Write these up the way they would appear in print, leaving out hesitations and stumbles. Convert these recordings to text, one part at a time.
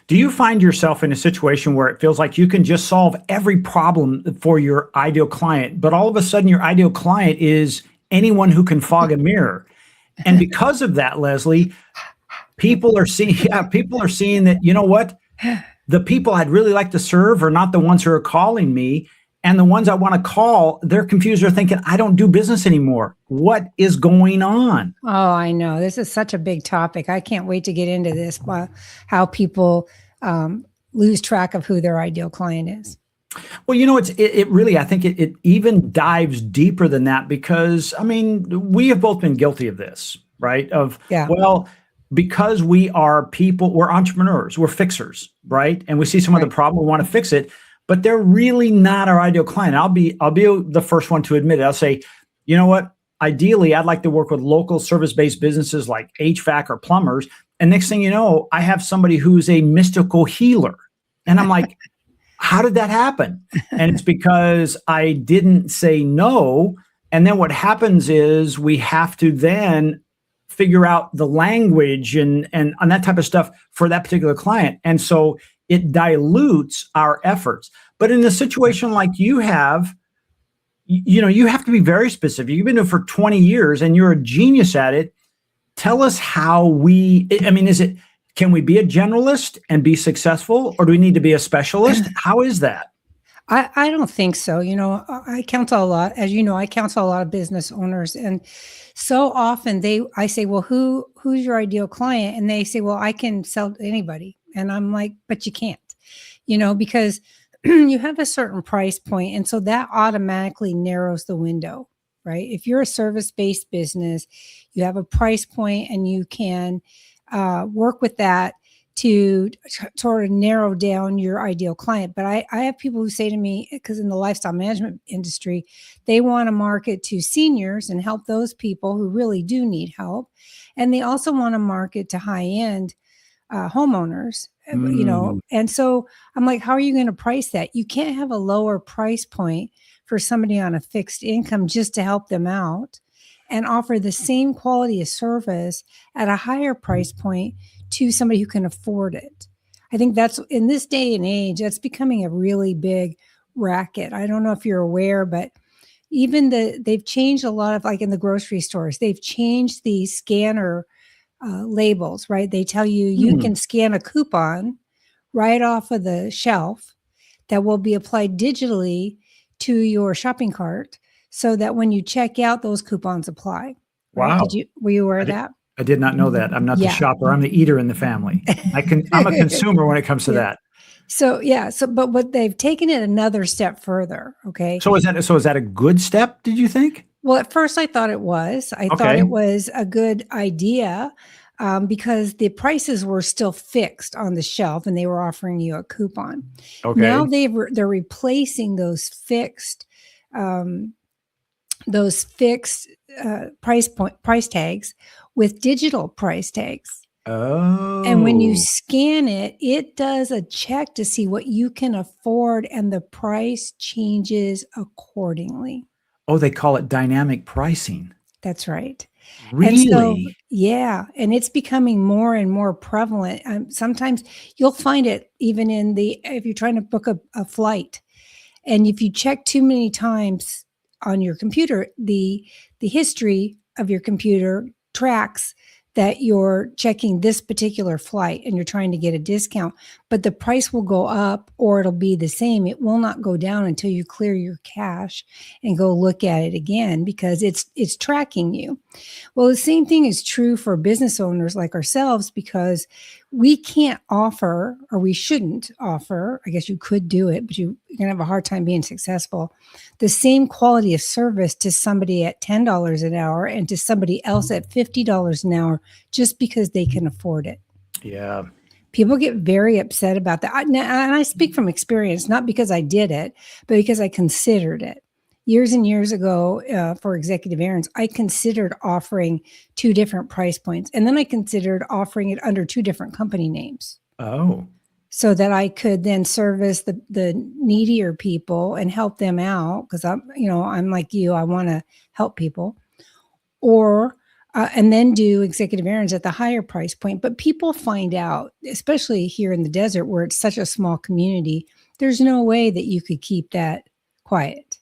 Do you find yourself in a situation where it feels like you can just solve every problem for your ideal client, but all of a sudden your ideal client is anyone who can fog a mirror? And because of that, Leslie, people are seeing that, you know what? The people I'd really like to serve are not the ones who are calling me. And the ones I want to call, they're confused. They're thinking, I don't do business anymore. What is going on? Oh, I know. This is such a big topic. I can't wait to get into this, how people lose track of who their ideal client is. Well, it really, I think it even dives deeper than that because, I mean, we have both been guilty of this, right? Because we are people, we're entrepreneurs, we're fixers, right? And we see some of the problem, we want to fix it, but they're really not our ideal client. I'll be the first one to admit it. I'll say, you know what? Ideally, I'd like to work with local service-based businesses like HVAC or plumbers. And next thing you know, I have somebody who's a mystical healer. And I'm like, how did that happen? And it's because I didn't say no. And then what happens is we have to then figure out the language and on that type of stuff for that particular client. And so it dilutes our efforts. But in a situation like you have, you have to be very specific. You've been doing it for 20 years and you're a genius at it. Tell us how can we be a generalist and be successful, or do we need to be a specialist? How is that? I don't think so. I counsel a lot, as you know, I counsel a lot of business owners, and so often I say, well, who's your ideal client? And they say, well, I can sell to anybody. And I'm like, but you can't, because you have a certain price point. And so that automatically narrows the window, right? If you're a service-based business, you have a price point and you can work with that to sort of narrow down your ideal client. But I have people who say to me, because in the lifestyle management industry, they want to market to seniors and help those people who really do need help. And they also want to market to high-end homeowners, and so I'm like, how are you going to price that? You can't have a lower price point for somebody on a fixed income just to help them out and offer the same quality of service at a higher price point to somebody who can afford it. I think that's, in this day and age, that's becoming a really big racket. I don't know if you're aware, but even they've changed a lot of, like in the grocery stores, they've changed the scanner labels, right? They tell you can scan a coupon right off of the shelf that will be applied digitally to your shopping cart so that when you check out, those coupons apply. Right? Wow. Were you aware of that? I did not know that. I'm not the shopper. I'm the eater in the family. I'm a consumer when it comes to that. So, but what they've taken it another step further. Okay. So is that a good step, did you think? Well, at first I thought it was. I thought it was a good idea because the prices were still fixed on the shelf and they were offering you a coupon. Okay. Now they're replacing those fixed price tags with digital price tags. Oh. And when you scan it, it does a check to see what you can afford and the price changes accordingly. Oh, they call it dynamic pricing. That's right. Really? And so, yeah. And it's becoming more and more prevalent. Sometimes you'll find it even if you're trying to book a flight, and if you check too many times on your computer, the history of your computer tracks that you're checking this particular flight and you're trying to get a discount, but the price will go up or it'll be the same. It will not go down until you clear your cache and go look at it again because it's tracking you. Well, the same thing is true for business owners like ourselves because we can't offer, or we shouldn't offer, I guess you could do it, but you're going to have a hard time being successful, the same quality of service to somebody at $10 an hour and to somebody else at $50 an hour just because they can afford it. Yeah. People get very upset about that. And I speak from experience, not because I did it, but because I considered it. Years and years ago, for executive errands, I considered offering 2 different price points. And then I considered offering it under 2 different company names. Oh. So that I could then service the needier people and help them out. Because I'm like you, I want to help people. Or and then do executive errands at the higher price point. But people find out, especially here in the desert where it's such a small community, there's no way that you could keep that quiet,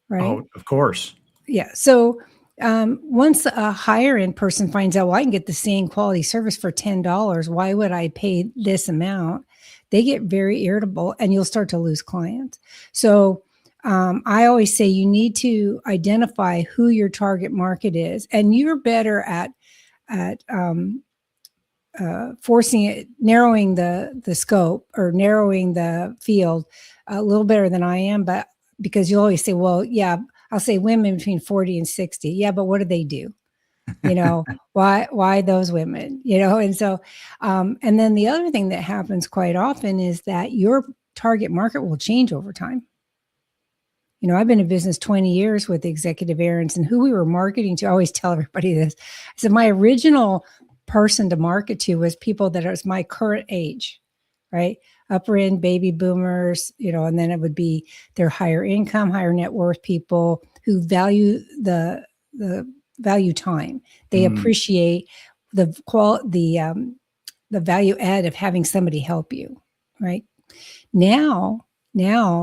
right? Oh, of course. Yeah. So once a higher end person finds out, well, I can get the same quality service for $10. Why would I pay this amount? They get very irritable and you'll start to lose clients. So I always say you need to identify who your target market is, and you're better at forcing it, narrowing the scope or narrowing the field a little better than I am. But because you always say, well, yeah, I'll say women between 40 and 60. Yeah, but what do they do? Why those women? And so, and then the other thing that happens quite often is that your target market will change over time. I've been in business 20 years with executive errands, and who we were marketing to, I always tell everybody this. I said, my original person to market to was people that is my current age, right? Upper end baby boomers, and then it would be their higher income, higher net worth people who value the value time. They appreciate the value add of having somebody help you, right? Now I'm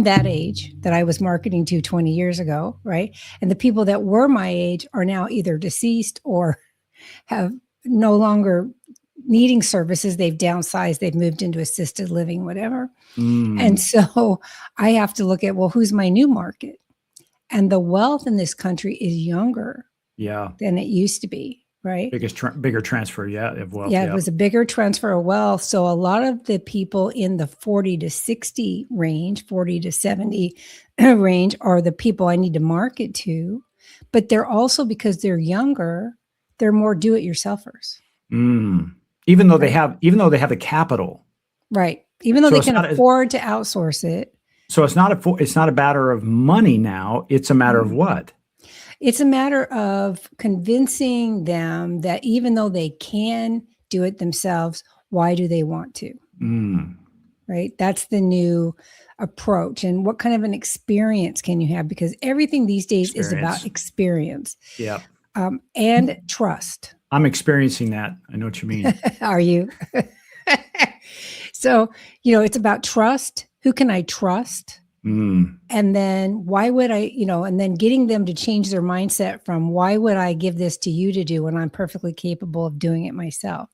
that age that I was marketing to 20 years ago, right? And the people that were my age are now either deceased or have no longer needing services. They've downsized, they've moved into assisted living, whatever. And so I have to look at, well, who's my new market? And the wealth in this country is younger than it used to be, right? Bigger transfer, of wealth. Yeah, it was a bigger transfer of wealth. So a lot of the people in the 40 to 60 range, 40 to 70 range are the people I need to market to. But they're also, because they're younger, they're more do-it-yourselfers. Even though they have the capital. Right. Even though they can afford to outsource it. So it's not a matter of money now. It's a matter of what? It's a matter of convincing them that even though they can do it themselves, why do they want to? Right? That's the new approach. And what kind of an experience can you have? Because everything these days is about experience. Yeah. And trust. I'm experiencing that. I know what you mean. Are you? So, it's about trust. Who can I trust? And then why would I, and then getting them to change their mindset from why would I give this to you to do when I'm perfectly capable of doing it myself?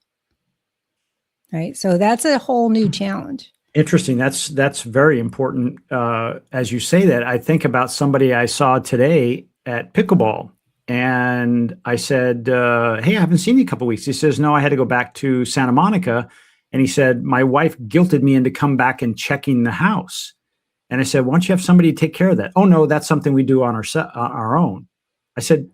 Right. So that's a whole new challenge. Interesting. That's very important. As you say that, I think about somebody I saw today at pickleball, and I said, hey, I haven't seen you in a couple of weeks. He says, no, I had to go back to Santa Monica. And he said, my wife guilted me into come back and checking the house. And I said, why don't you have somebody take care of that? Oh, no, that's something we do on our own. I said,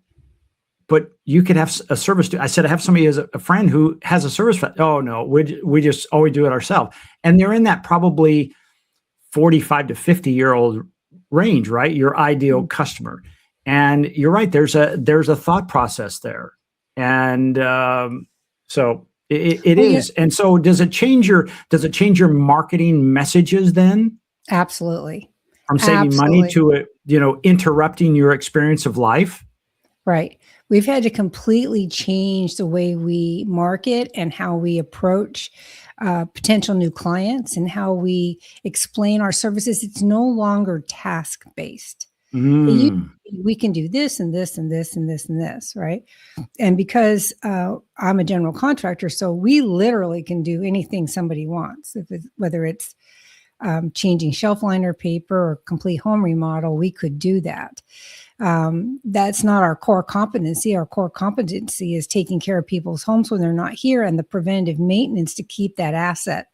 but you could have a service. I said, I have somebody as a friend who has a service. Oh, no, we just always do it ourselves. And they're in that probably 45 to 50-year-old range, right? Your ideal customer. And you're right. There's a thought process there. And so it is. Yeah. And so does it change your marketing messages then? Absolutely. From saving money to interrupting your experience of life? Right. We've had to completely change the way we market and how we approach potential new clients and how we explain our services. It's no longer task-based. We can do this and this and this and this and this, right? And because I'm a general contractor, so we literally can do anything somebody wants. Whether it's changing shelf liner paper or complete home remodel, we could do that. That's not our core competency. Our core competency is taking care of people's homes when they're not here and the preventive maintenance to keep that asset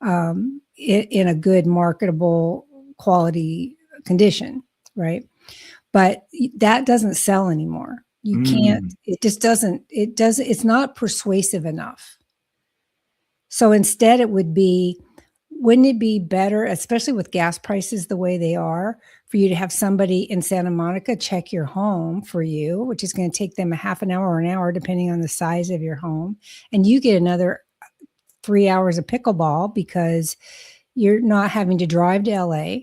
in a good, marketable, quality condition, right? But that doesn't sell anymore. You can't, it just doesn't, it's not persuasive enough. So instead it would be, wouldn't it be better, especially with gas prices the way they are, for you to have somebody in Santa Monica check your home for you, which is going to take them a half an hour or an hour, depending on the size of your home. And you get another 3 hours of pickleball because you're not having to drive to LA,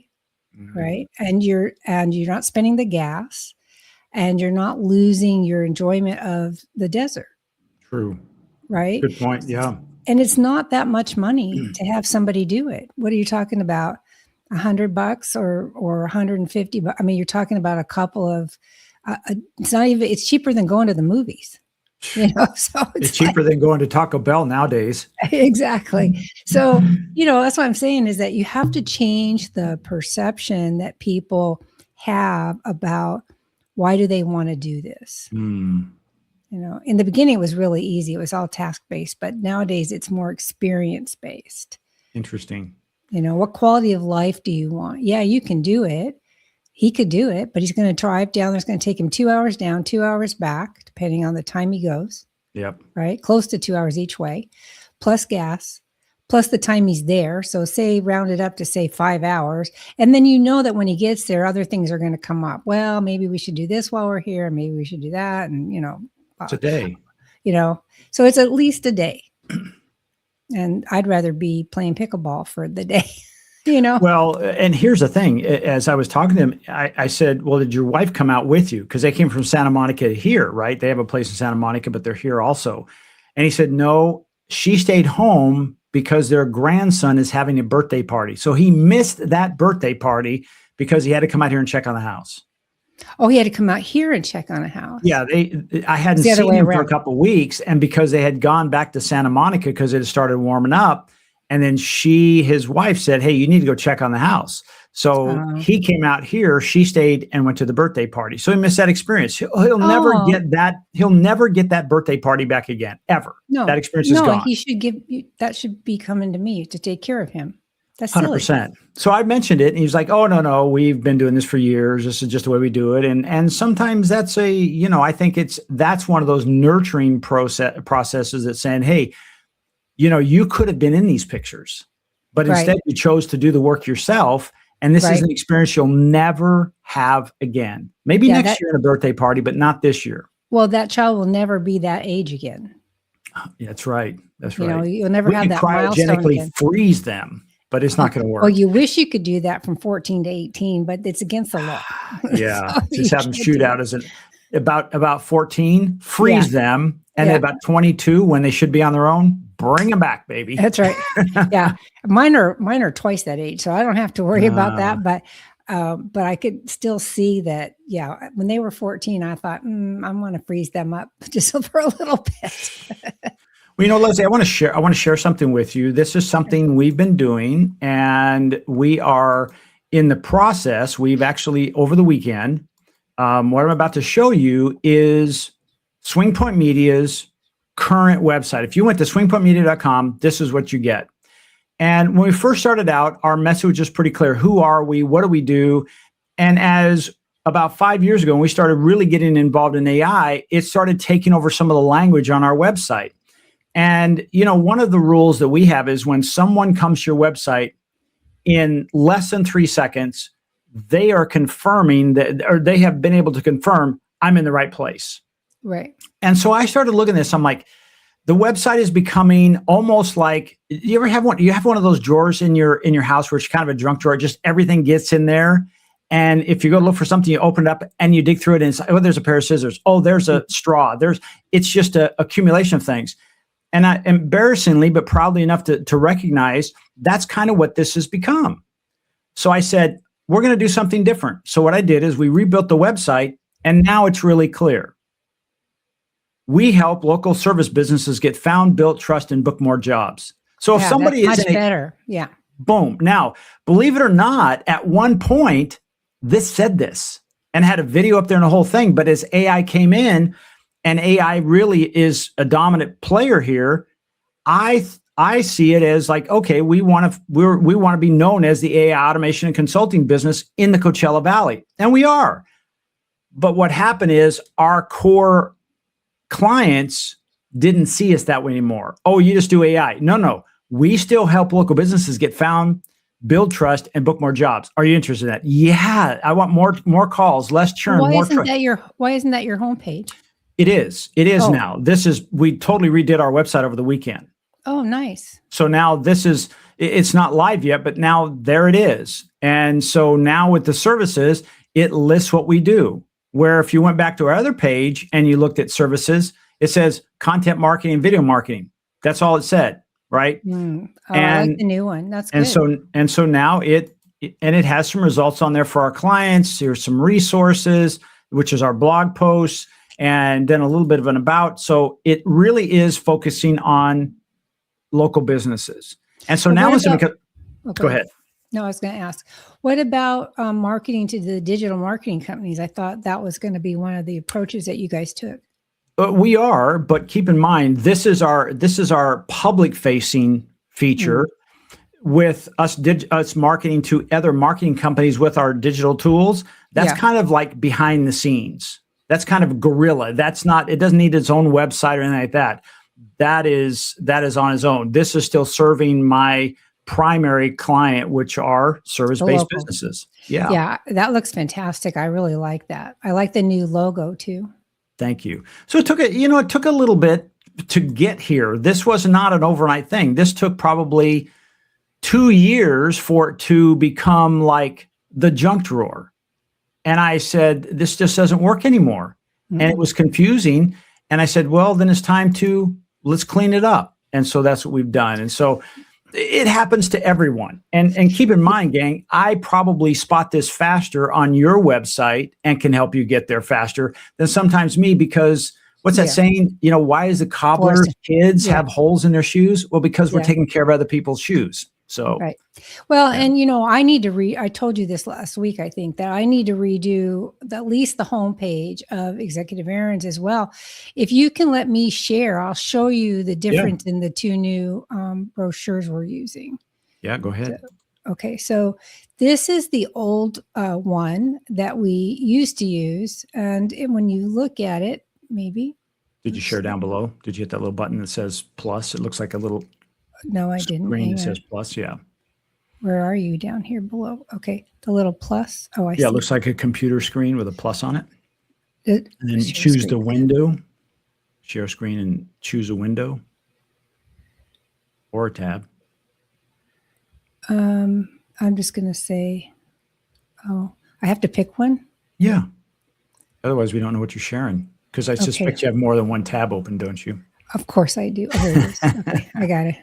right? And you're not spending the gas. and you're not losing your enjoyment of the desert. True. Right? Good point. Yeah. And it's not that much money to have somebody do it. What are you talking about? $100 or 150? I mean, you're talking about a couple of, it's not even, it's cheaper than going to the movies. So it's cheaper than going to Taco Bell nowadays. Exactly. So, that's what I'm saying is that you have to change the perception that people have about why do they want to do this? In the beginning, it was really easy. It was all task-based, but nowadays it's more experience-based. Interesting. What quality of life do you want? Yeah, you can do it. He could do it, but he's going to drive down. It's going to take him 2 hours down, 2 hours back, depending on the time he goes. Yep. Right? Close to 2 hours each way, plus gas, plus the time he's there. So say round it up to say 5 hours. And then that when he gets there, other things are going to come up. Well, maybe we should do this while we're here. Maybe we should do that. And, it's a day. So it's at least a day. And I'd rather be playing pickleball for the day. Well, and here's the thing. As I was talking to him, I said, well, did your wife come out with you? Because they came from Santa Monica here, right? They have a place in Santa Monica, but they're here also. And he said, no, she stayed home because their grandson is having a birthday party. So he missed that birthday party because he had to come out here and check on the house. Oh, he had to come out here and check on a house. Yeah, I hadn't seen him for a couple of weeks. And because they had gone back to Santa Monica because it had started warming up, and then his wife said, hey, you need to go check on the house. So he came out here, she stayed and went to the birthday party. So he missed that experience. He'll never get that. He'll never get that birthday party back again, ever. No, that experience is gone. He should that should be coming to me to take care of him. That's 100%. So I mentioned it and he was like, oh, no, we've been doing this for years. This is just the way we do it. And sometimes that's I think that's one of those nurturing processes that's saying, hey, you could have been in these pictures, but instead you chose to do the work yourself. And this is an experience you'll never have again. Maybe next year at a birthday party, but not this year. Well, that child will never be that age again. Yeah, that's right. That's right. You'll never have that milestone again. Freeze them, but it's not going to work. Well, you wish you could do that from 14 to 18, but it's against the law. Yeah. So just have them shoot out as about 14, freeze them. And then about 22, when they should be on their own, bring them back, baby. That's right. Yeah. Mine are twice that age, so I don't have to worry about that. But I could still see that, when they were 14, I thought, I'm going to freeze them up just for a little bit. Well, Leslie, I want to share something with you. This is something we've been doing, and we are in the process. We've actually, over the weekend, what I'm about to show you is Swing Point Media's current website. If you went to swingpointmedia.com, this is what you get. And when we first started out, our message was just pretty clear. Who are we? What do we do? And as about 5 years ago, when we started really getting involved in AI, it started taking over some of the language on our website. And, one of the rules that we have is when someone comes to your website in less than 3 seconds, they are confirming that, or they have been able to confirm, I'm in the right place. Right. And so I started looking at this. I'm like, the website is becoming almost like, you ever have one? You have one of those drawers in your house where it's kind of a junk drawer. Just everything gets in there. And if you go look for something, you open it up and you dig through it, and it's, oh, there's a pair of scissors. Oh, there's a straw. It's just a accumulation of things. And I, embarrassingly, but proudly enough to recognize, that's kind of what this has become. So I said, we're going to do something different. So what I did is we rebuilt the website, and now it's really clear. We help local service businesses get found, built, trust, and book more jobs. So if somebody is much better, boom. Now, believe it or not, at one point, this said this and had a video up there and a whole thing. But as AI came in, and AI really is a dominant player here, I see it as like, okay, we want to be known as the AI automation and consulting business in the Coachella Valley, and we are. But what happened is our core clients didn't see us that way anymore. Oh, you just do AI. No. We still help local businesses get found, build trust, and book more jobs. Are you interested in that? Yeah, I want more calls, less churn, more trust. Why isn't that your homepage? It is now. We totally redid our website over the weekend. Oh, nice. So now it's not live yet, but now there it is. And so now with the services, it lists what we do. Where if you went back to our other page and you looked at services, it says content marketing and video marketing. That's all it said, right? Oh, I like the new one. That's good. And so now it has some results on there for our clients. Here's some resources, which is our blog posts, and then a little bit of an about. So it really is focusing on local businesses. And so now go ahead. No, I was going to ask, what about marketing to the digital marketing companies? I thought that was going to be one of the approaches that you guys took. We are, but keep in mind, this is our public facing feature with us marketing to other marketing companies with our digital tools. That's kind of like behind the scenes. That's kind of guerrilla. It doesn't need its own website or anything like that. That is on its own. This is still serving my primary client, which are service-based businesses. Yeah, that looks fantastic. I really like that. I like the new logo too. Thank you. So it took a little bit to get here. This was not an overnight thing. This took probably 2 years for it to become like the junk drawer. And I said, this just doesn't work anymore. And it was confusing. And I said, well, then it's time let's clean it up. And so that's what we've done. And so it happens to everyone. And keep in mind, gang, I probably spot this faster on your website and can help you get there faster than sometimes me, because what's that saying? Why is the cobbler's kids have holes in their shoes? Well, because we're taking care of other people's shoes. So, right. Well, and I need to I told you this last week, I think, that I need to redo at least the homepage of Executive Errands as well. If you can let me share, I'll show you the difference in the two new brochures we're using. Yeah, go ahead. Okay. So this is the old one that we used to use. And when you look at it, maybe. Did you share down below? Did you hit that little button that says plus? It looks like a little. No, I didn't. Screen that says plus, yeah. Where are you? Down here below? Okay, the little plus. Oh, I see. Yeah, it looks like a computer screen with a plus on it. And then choose screen. the window. Share screen and choose a window or a tab. I'm just going to say, I have to pick one? Yeah. Otherwise, we don't know what you're sharing, because I suspect you have more than one tab open, don't you? Of course I do. Oh, here it is. Okay, I got it.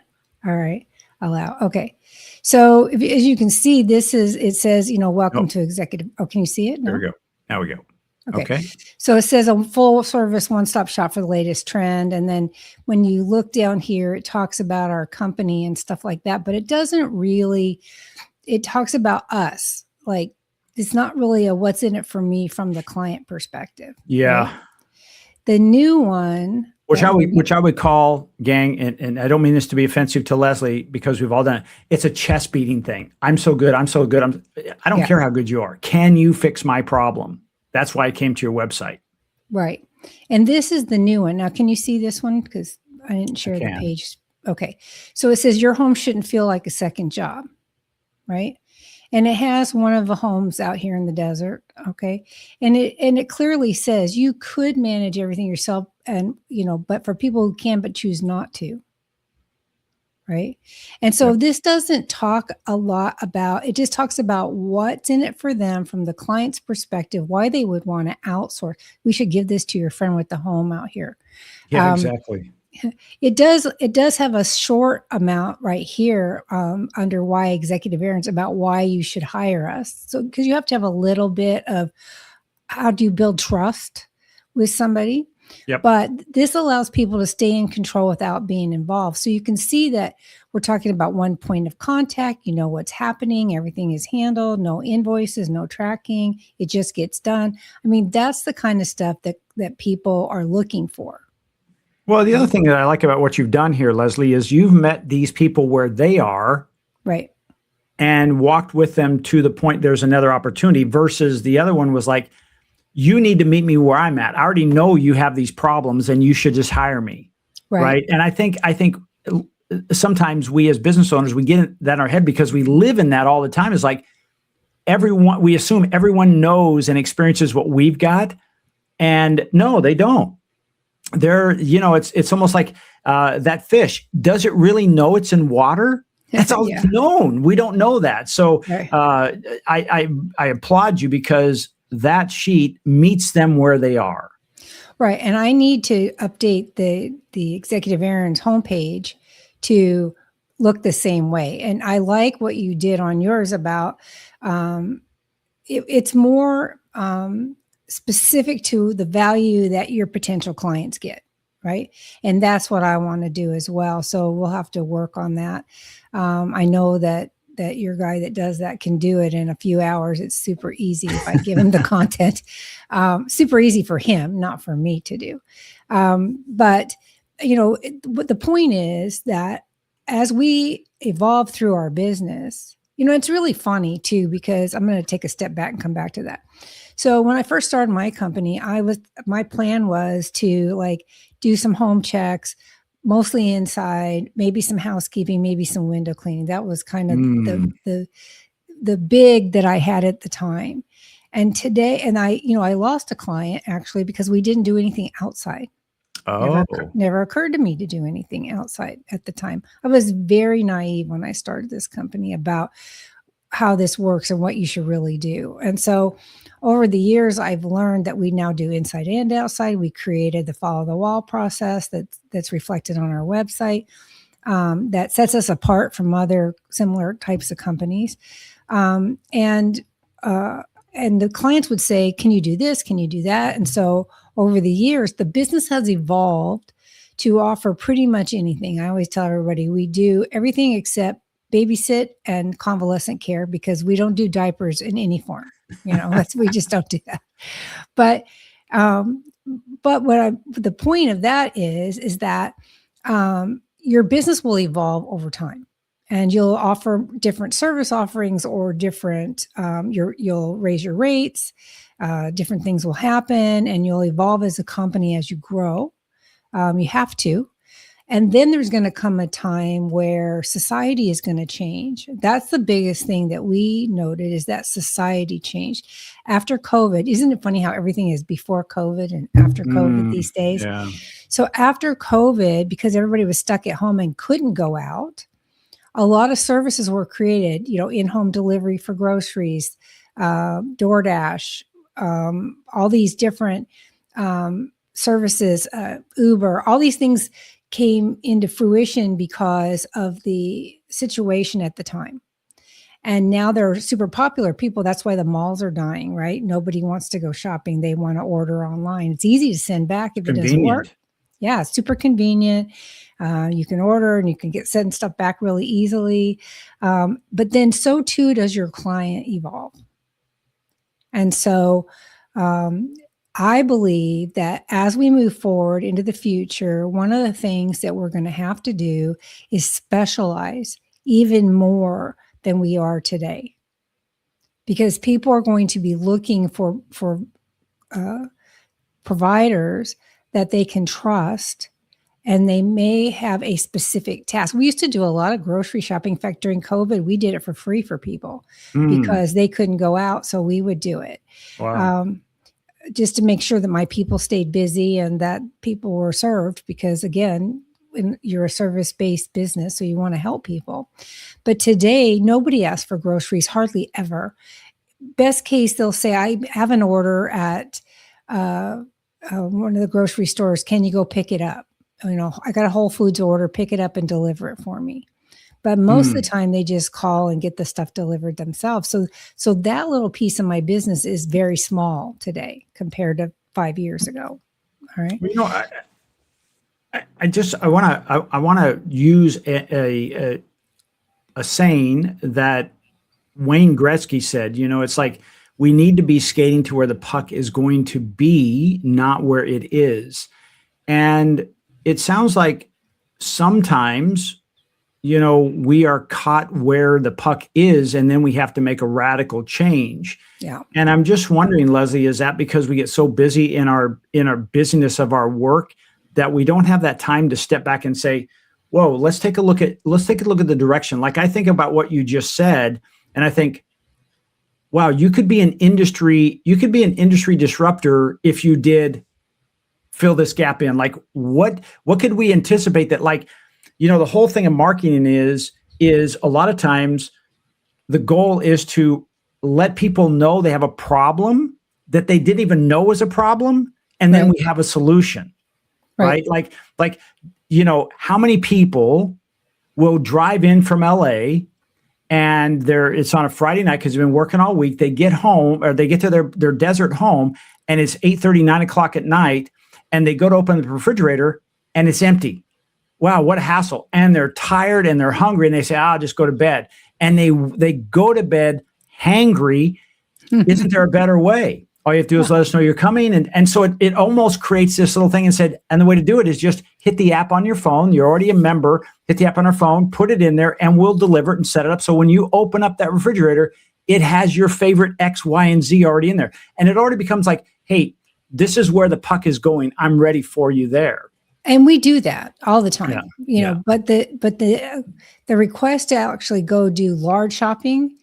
All right. Allow. Okay. So as you can see, it says, welcome to executive. Oh, can you see it? No? There we go. Now we go. Okay. So it says a full service one-stop shop for the latest trend. And then when you look down here, it talks about our company and stuff like that, but it doesn't really, it talks about us. Like, it's not really a what's in it for me from the client perspective. Yeah. Right? The new one, which I would call, gang, and I don't mean this to be offensive to Leslie, because we've all done it. It's a chest beating thing. I'm so good. I don't care how good you are. Can you fix my problem? That's why I came to your website. Right. And this is the new one. Now, can you see this one? Because I didn't share the page. Okay. So it says your home shouldn't feel like a second job. Right. And it has one of the homes out here in the desert. Okay. And it clearly says you could manage everything yourself, and, but for people who can, but choose not to. Right. And so this doesn't talk a lot about, it just talks about what's in it for them from the client's perspective, why they would want to outsource. We should give this to your friend with the home out here. Yeah, exactly. It does have a short amount right here under why executive errands about why you should hire us. So, because you have to have a little bit of how do you build trust with somebody. Yep. But this allows people to stay in control without being involved. So you can see that we're talking about one point of contact. You know what's happening. Everything is handled. No invoices, no tracking. It just gets done. I mean, that's the kind of stuff that people are looking for. Well, the other thing that I like about what you've done here, Leslie, is you've met these people where they are. Right. And walked with them to the point there's another opportunity, versus the other one was like, you need to meet me where I'm at. I already know you have these problems and you should just hire me. Right. And I think sometimes we as business owners, we get that in our head because we live in that all the time. It's like we assume everyone knows and experiences what we've got. And no, they don't. It's almost like that fish. Does it really know it's in water? That's all it's known. We don't know that. So I applaud you, because that sheet meets them where they are. Right. And I need to update the Executive Aaron's homepage to look the same way. And I like what you did on yours about it's more specific to the value that your potential clients get. Right. And that's what I want to do as well. So we'll have to work on that. I know that your guy that does that can do it in a few hours. It's super easy if I give him the content. Super easy for him, not for me to do. But what the point is that as we evolve through our business, it's really funny too, because I'm going to take a step back and come back to that. So when I first started my company, my plan was to do some home checks, mostly inside, maybe some housekeeping, maybe some window cleaning. That was kind of the big that I had at the time. And today, and I lost a client actually because we didn't do anything outside. Oh. Never occurred to me to do anything outside at the time. I was very naive when I started this company about how this works and what you should really do. And so over the years, I've learned that we now do inside and outside. We created the follow the wall process that's reflected on our website that sets us apart from other similar types of companies. And the clients would say, can you do this? Can you do that? And so over the years, the business has evolved to offer pretty much anything. I always tell everybody we do everything except babysit and convalescent care because we don't do diapers in any form. We just don't do that. But the point of that is that your business will evolve over time. And you'll offer different service offerings or different, you'll raise your rates, different things will happen, and you'll evolve as a company as you grow. You have to. And then there's going to come a time where society is going to change. That's the biggest thing that we noted is that society changed. After COVID, isn't it funny how everything is before COVID and after COVID these days? Yeah. So after COVID, because everybody was stuck at home and couldn't go out, a lot of services were created, in-home delivery for groceries, DoorDash, all these different services, Uber, all these things came into fruition because of the situation at the time. And now they're super popular. People, that's why the malls are dying, right? Nobody wants to go shopping. They want to order online. It's easy to send back if it doesn't work. Yeah, it's super convenient. You can order and you can send stuff back really easily. But then so too does your client evolve. And so I believe that as we move forward into the future, one of the things that we're going to have to do is specialize even more than we are today. Because people are going to be looking for providers that they can trust, and they may have a specific task. We used to do a lot of grocery shopping. In fact, during COVID, we did it for free for people because they couldn't go out, so we would do it. Wow. Just to make sure that my people stayed busy and that people were served, because again, you're a service-based business, so you want to help people. But today, nobody asks for groceries, hardly ever. Best case, they'll say, I have an order at one of the grocery stores. Can you go pick it up? I got a Whole Foods order, pick it up and deliver it for me. But most of the time they just call and get the stuff delivered themselves. So that little piece of my business is very small today compared to 5 years ago. All right. I want to use a saying that Wayne Gretzky said, it's like we need to be skating to where the puck is going to be, not where it is. And it sounds like sometimes we are caught where the puck is, and then we have to make a radical change. Yeah. And I'm just wondering, Leslie, is that because we get so busy in our busyness of our work that we don't have that time to step back and say, whoa, let's take a look at the direction. Like I think about what you just said, and I think, wow, you could be an industry disruptor if you did fill this gap in. Like what could we anticipate that, like, the whole thing of marketing is a lot of times the goal is to let people know they have a problem that they didn't even know was a problem. And then we have a solution, right? Like, how many people will drive in from LA and it's on a Friday night because they've been working all week. They get home, or they get to their desert home, and it's 8:30, 9 o'clock at night, and they go to open the refrigerator and it's empty. Wow, what a hassle. And they're tired and they're hungry, and they say, I'll just go to bed. And they go to bed hangry. Isn't there a better way? All you have to do is let us know you're coming. And so it almost creates this little thing and the way to do it is just hit the app on your phone. You're already a member. Hit the app on our phone, put it in there, and we'll deliver it and set it up. So when you open up that refrigerator, it has your favorite X, Y, and Z already in there. And it already becomes like, hey, this is where the puck is going. I'm ready for you there. And we do that all the time, but the request to actually go do large shopping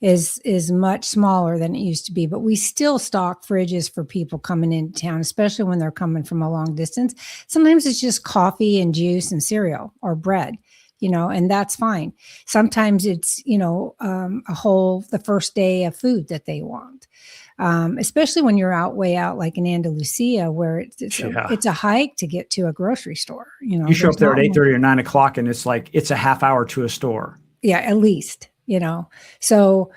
is much smaller than it used to be, but we still stock fridges for people coming into town, especially when they're coming from a long distance. Sometimes it's just coffee and juice and cereal or bread, and that's fine. Sometimes it's, the first day of food that they want. Especially when you're way out like in Andalusia, where it's a hike to get to a grocery store. You show up there at 8:30 or 9 o'clock, and it's like it's a half hour to a store. Yeah, at least. So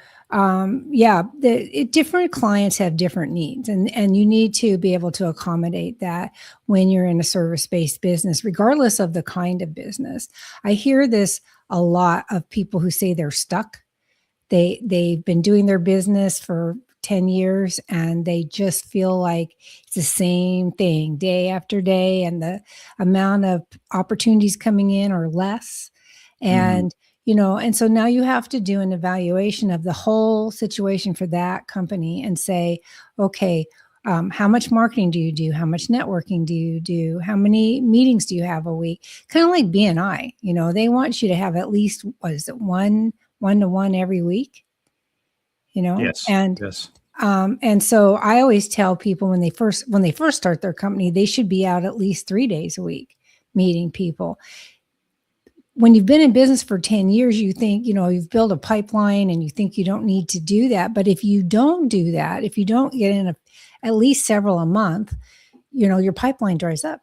different clients have different needs, and you need to be able to accommodate that when you're in a service-based business, regardless of the kind of business. I hear this a lot of people who say they're stuck. They've been doing their business for 10 years and they just feel like it's the same thing day after day, and the amount of opportunities coming in are less. And and so now you have to do an evaluation of the whole situation for that company and say, okay, how much marketing do you do? How much networking do you do? How many meetings do you have a week? Kind of like BNI, they want you to have at least, one-to-one every week, Yes. And so I always tell people when they first start their company, they should be out at least 3 days a week meeting people. When you've been in business for 10 years, you think, you've built a pipeline and you think you don't need to do that. But if you don't do that, if you don't get in at least several a month, your pipeline dries up.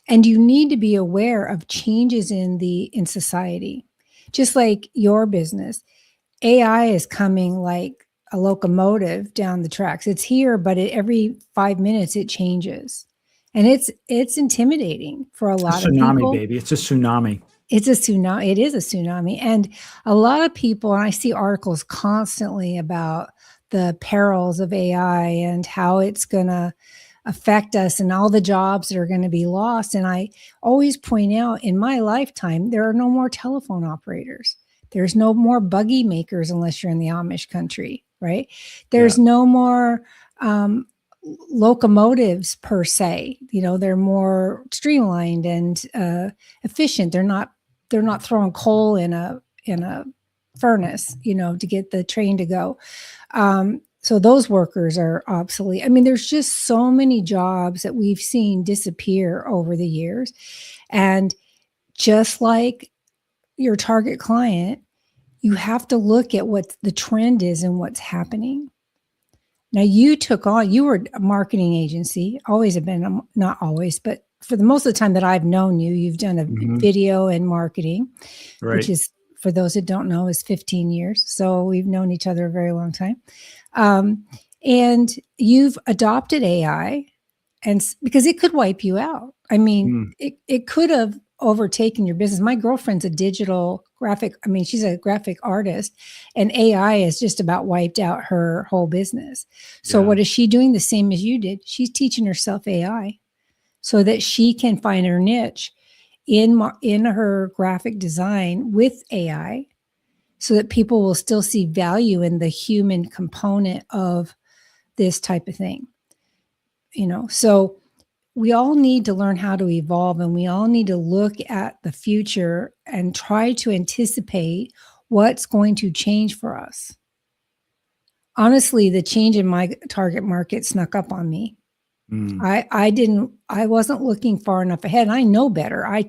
And you need to be aware of changes in society. Just like your business, AI is coming like a locomotive down the tracks. It's here, but every 5 minutes it changes. And it's intimidating for a lot of people. Tsunami, baby. It's a tsunami. It's a tsunami. It is a tsunami. And a lot of people, and I see articles constantly about the perils of AI and how it's going to affect us and all the jobs that are going to be lost. And I always point out, in my lifetime, there are no more telephone operators. There's no more buggy makers unless you're in the Amish country, right? There's no more locomotives per se. They're more streamlined and efficient. They're not throwing coal in a furnace, to get the train to go. So those workers are obsolete. I mean, there's just so many jobs that we've seen disappear over the years. And just like your target client, you have to look at what the trend is and what's happening. Now, you were a marketing agency, always have been, not always, but for the most of the time that I've known you, you've done a video and marketing, which is, for those that don't know, is 15 years. So we've known each other a very long time. And you've adopted AI, and because it could wipe you out. I mean, it could have overtaken your business. My girlfriend's a digital graphic. I mean, she's a graphic artist, and AI has just about wiped out her whole business. So what is she doing? The same as you did. She's teaching herself AI so that she can find her niche in her graphic design with AI, so that people will still see value in the human component of this type of thing. So we all need to learn how to evolve, and we all need to look at the future and try to anticipate what's going to change for us. Honestly, the change in my target market snuck up on me. I wasn't looking far enough ahead. I know better. I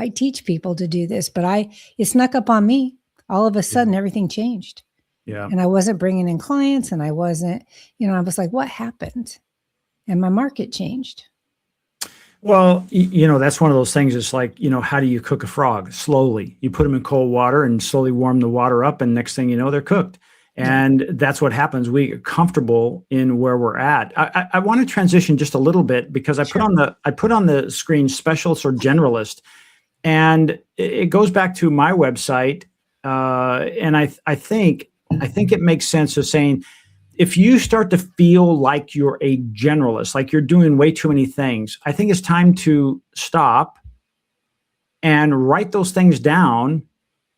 teach people to do this, but it snuck up on me. All of a sudden, everything changed. Yeah. And I wasn't bringing in clients, and I wasn't, I was like, what happened? And my market changed. Well, that's one of those things. It's like, how do you cook a frog? Slowly. You put them in cold water and slowly warm the water up, and next thing you know, they're cooked. And that's what happens. We get comfortable in where we're at. I want to transition just a little bit because I put on the screen specialist or generalist, and it goes back to my website. And I think it makes sense of saying, if you start to feel like you're a generalist, like you're doing way too many things, I think it's time to stop and write those things down.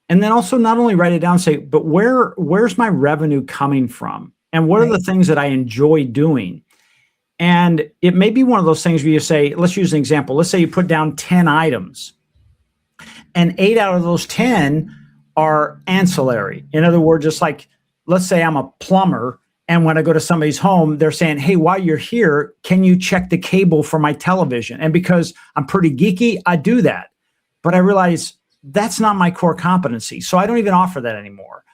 And then also not only write it down, say, but where's my revenue coming from? And what are the things that I enjoy doing? And it may be one of those things where you say, let's use an example. Let's say you put down 10 items and 8 out of those 10 are ancillary. In other words, it's like, let's say I'm a plumber, and when I go to somebody's home, they're saying, hey, while you're here, can you check the cable for my television? And because I'm pretty geeky, I do that. But I realize that's not my core competency. So I don't even offer that anymore.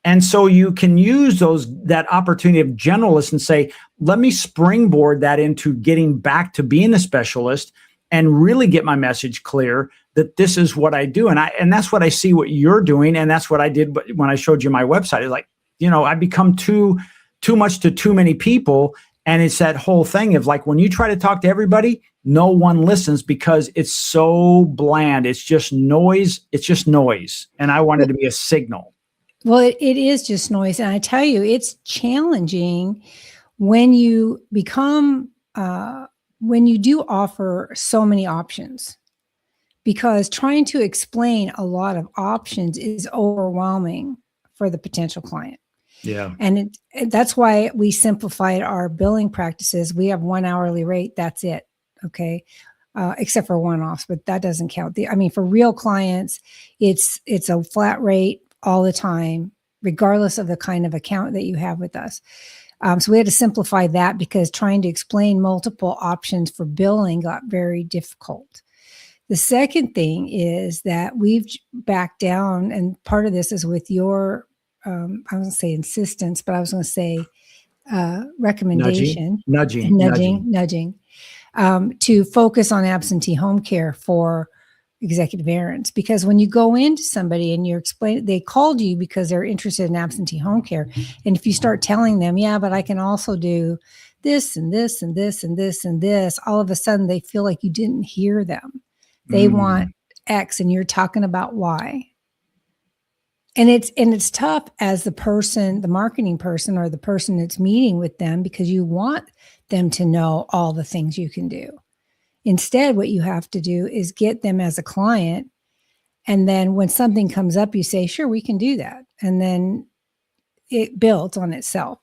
And so you can use that opportunity of generalist and say, let me springboard that into getting back to being a specialist and really get my message clear that this is what I do. And that's what I see what you're doing. And that's what I did when I showed you my website. It's like, I become too much to too many people. And it's that whole thing of like, when you try to talk to everybody, no one listens because it's so bland. It's just noise. It's just noise. And I wanted to be a signal. Well, it is just noise. And I tell you, it's challenging when you become, when you do offer so many options, because trying to explain a lot of options is overwhelming for the potential client. Yeah. And that's why we simplified our billing practices. We have 1 hourly rate. That's it. Okay. Except for one-offs, but that doesn't count. For real clients, it's a flat rate all the time, regardless of the kind of account that you have with us. So we had to simplify that because trying to explain multiple options for billing got very difficult. The second thing is that we've backed down, and part of this is with your I was going to say insistence, but I was going to say recommendation, nudging, to focus on absentee home care for executive errands. Because when you go into somebody and you're explaining, they called you because they're interested in absentee home care. And if you start telling them, yeah, but I can also do this and this and this and this and this, all of a sudden they feel like you didn't hear them. They want X and you're talking about Y. And it's tough as the marketing person or the person that's meeting with them, because you want them to know all the things you can do. Instead, what you have to do is get them as a client. And then when something comes up, you say, sure, we can do that. And then it builds on itself.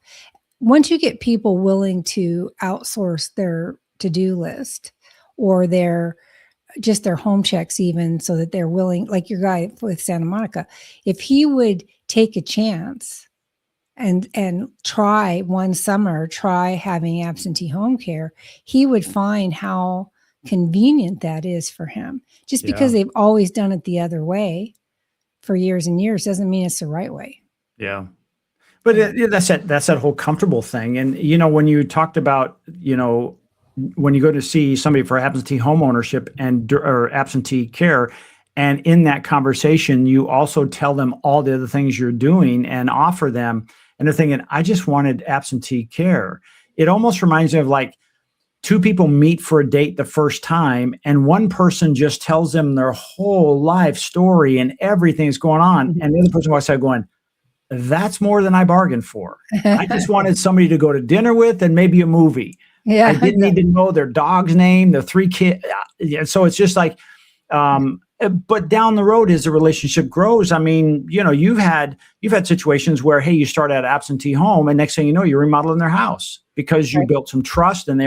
Once you get people willing to outsource their to-do list or their home checks, even, so that they're willing, like your guy with Santa Monica, if he would take a chance and try one summer, try having absentee home care, he would find how convenient that is for him. Just because they've always done it the other way for years and years doesn't mean it's the right way. Yeah. But that's that whole comfortable thing. And, when you talked about, when you go to see somebody for absentee home ownership or absentee care, and in that conversation, you also tell them all the other things you're doing and offer them, and they're thinking, I just wanted absentee care. It almost reminds me of like two people meet for a date the first time, and one person just tells them their whole life story and everything's going on. And the other person walks out going, that's more than I bargained for. I just wanted somebody to go to dinner with and maybe a movie. Yeah, I didn't need to know their dog's name, their 3 kids. So it's just like, but down the road, as the relationship grows, you've had situations where, hey, you start at absentee home, and next thing you know, you're remodeling their house because you built some trust, and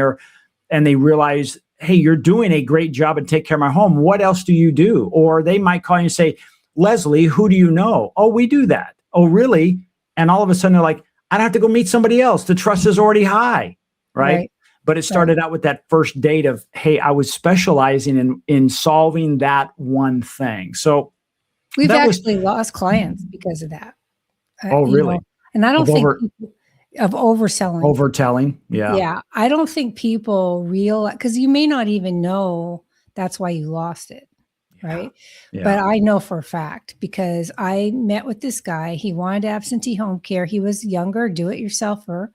they realize, hey, you're doing a great job and take care of my home. What else do you do? Or they might call you and say, Leslie, who do you know? Oh, we do that. Oh, really? And all of a sudden they're like, I don't have to go meet somebody else. The trust is already high, right? But it started out with that first date of, hey, I was specializing in solving that one thing. So we've actually lost clients because of that. Oh, really? And I don't think of overselling. Overtelling. Yeah. Yeah. I don't think people realize, because you may not even know that's why you lost it. Right. Yeah. But I know for a fact, because I met with this guy. He wanted absentee home care. He was younger, do-it-yourselfer.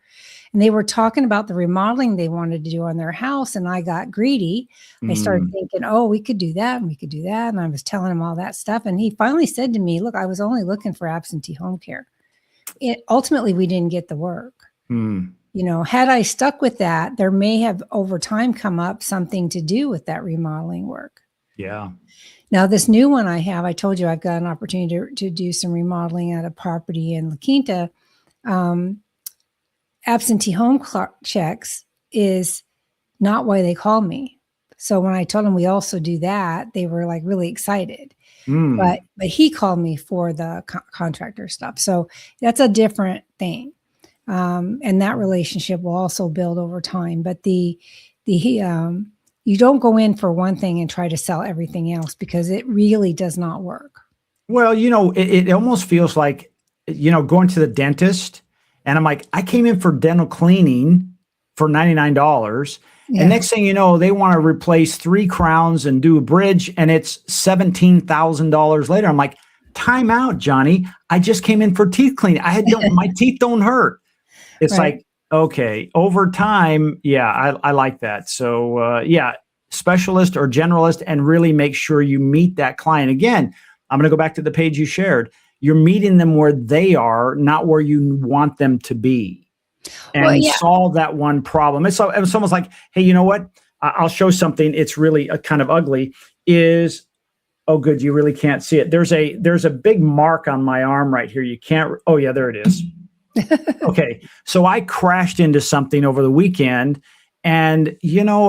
And they were talking about the remodeling they wanted to do on their house. And I got greedy. I started thinking, oh, we could do that and we could do that. And I was telling him all that stuff. And he finally said to me, look, I was only looking for absentee home care. Ultimately, we didn't get the work. Had I stuck with that, there may have over time come up something to do with that remodeling work. Yeah. Now, this new one I have, I told you I've got an opportunity to do some remodeling at a property in La Quinta. Absentee home checks is not why they called me. So when I told them we also do that, they were like really excited. But he called me for the contractor stuff. So that's a different thing. And that relationship will also build over time. But you don't go in for one thing and try to sell everything else, because it really does not work. Well, it almost feels like, going to the dentist, and I'm like, I came in for dental cleaning for $99. Yeah. And next thing you know, they want to replace 3 crowns and do a bridge, and it's $17,000 later. I'm like, time out, Johnny. I just came in for teeth cleaning. My teeth don't hurt. It's right. Like, okay, over time, yeah, I like that. So, specialist or generalist, and really make sure you meet that client. Again, I'm going to go back to the page you shared. You're meeting them where they are, not where you want them to be, and solve that one problem. It's almost like, hey, you know what? I'll show something. It's really kind of ugly. Oh, good. You really can't see it. There's a big mark on my arm right here. You can't. Oh, yeah, there it is. Okay. So I crashed into something over the weekend, and,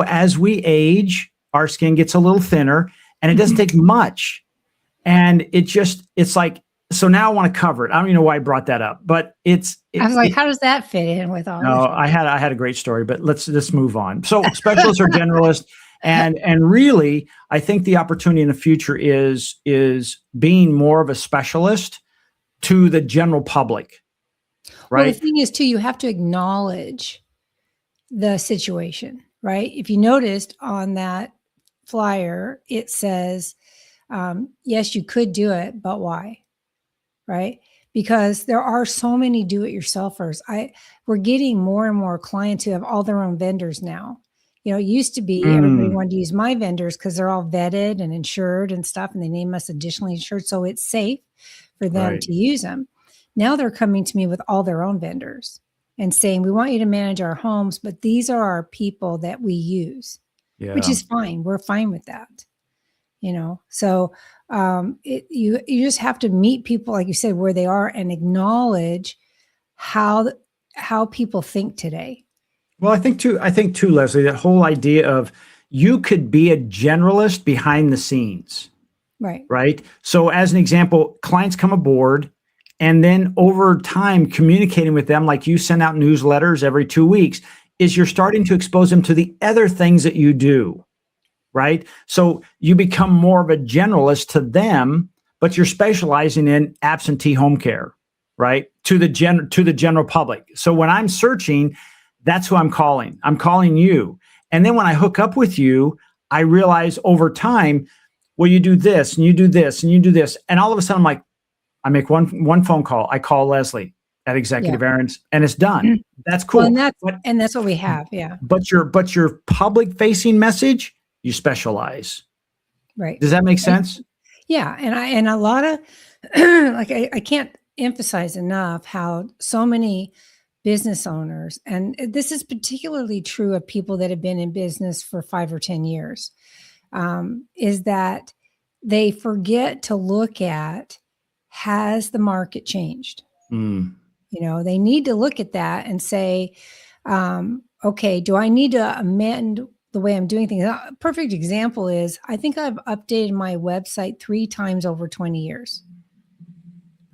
as we age, our skin gets a little thinner, and it doesn't take much. And it's like, so now I want to cover it. I don't even know why I brought that up, but I was like, how does that fit in with all? No, I had a great story, but let's move on. So specialist or generalist, and really, I think the opportunity in the future is being more of a specialist to the general public. Right. Well, the thing is, too, you have to acknowledge the situation, right? If you noticed on that flyer, it says, yes, you could do it, but why? Right? Because there are so many do-it-yourselfers. We're getting more and more clients who have all their own vendors now. It used to be everybody wanted to use my vendors because they're all vetted and insured and stuff, and they name us additionally insured, so it's safe for them to use them. Now they're coming to me with all their own vendors and saying, we want you to manage our homes, but these are our people that we use, which is fine. We're fine with that. So you just have to meet people, like you said, where they are, and acknowledge how people think today. Well, I think too, Leslie, that whole idea of you could be a generalist behind the scenes. Right. So as an example, clients come aboard, and then over time, communicating with them, like you send out newsletters every 2 weeks, is you're starting to expose them to the other things that you do. Right. So you become more of a generalist to them, but you're specializing in absentee home care, right? To the general public. So when I'm searching, that's who I'm calling. I'm calling you. And then when I hook up with you, I realize over time, well, you do this and you do this and you do this. And all of a sudden I'm like, I make one phone call. I call Leslie at Executive Errands, and it's done. That's cool. Well, and that's what we have. Yeah. But your public facing message, you specialize. Right. Does that make sense? Yeah. And a lot of, I can't emphasize enough how so many business owners, and this is particularly true of people that have been in business for 5 or 10 years, is that they forget to look at, has the market changed? They need to look at that and say, okay, do I need to amend the way I'm doing things? A perfect example is, I think I've updated my website 3 times over 20 years.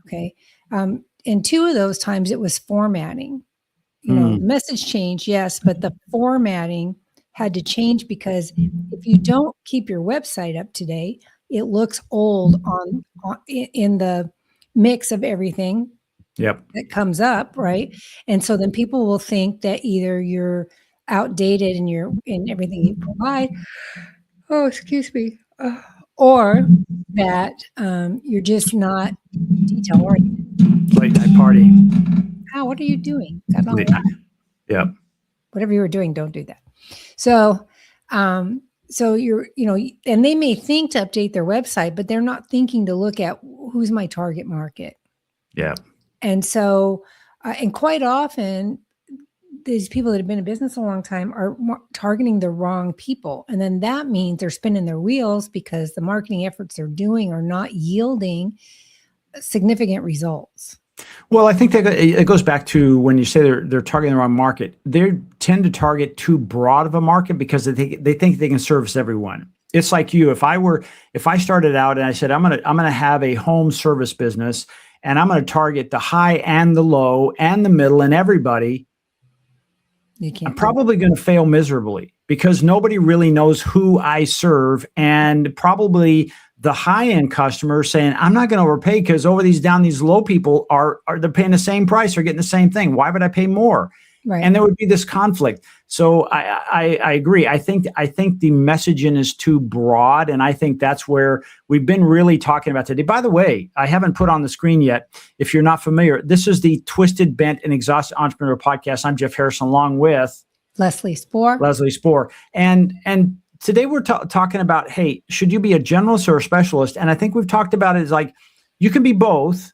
Okay. And 2 of those times it was formatting. The message changed, yes, but the formatting had to change, because if you don't keep your website up to date, it looks old in the mix of everything. Yep. that comes up, right? And so then people will think that either you're outdated in everything you provide. Oh, excuse me. Or that you're just not detail oriented. Late night party. Oh, what are you doing? Got it all Late night. Yep. Whatever you were doing, don't do that. So, so and they may think to update their website, but they're not thinking to look at who's my target market. Yeah. And so, and quite often, these people that have been in business a long time are targeting the wrong people. And then that means they're spinning their wheels because the marketing efforts they're doing are not yielding significant results. Well, I think that it goes back to when you say they're targeting the wrong market. They tend to target too broad of a market because they think they can service everyone. It's like you. If I started out and I said I'm gonna have a home service business and I'm gonna target the high and the low and the middle and everybody, I'm probably going to fail miserably because nobody really knows who I serve, and probably the high-end customer saying, I'm not going to overpay because these low people are they're paying the same price or getting the same thing. Why would I pay more? Right. And there would be this conflict. So I agree. I think the messaging is too broad, and I think that's where we've been really talking about today. By the way, I haven't put on the screen yet. If you're not familiar, this is the Twisted, Bent, and Exhausted Entrepreneur Podcast. I'm Jeff Harrison, along with Leslie Spohr. And today we're talking about, hey, should you be a generalist or a specialist? And I think we've talked about it as like you can be both.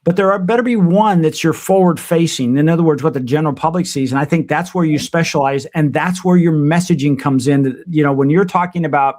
But there better be one that's your forward facing. In other words, what the general public sees. And I think that's where you specialize. And that's where your messaging comes in. When you're talking about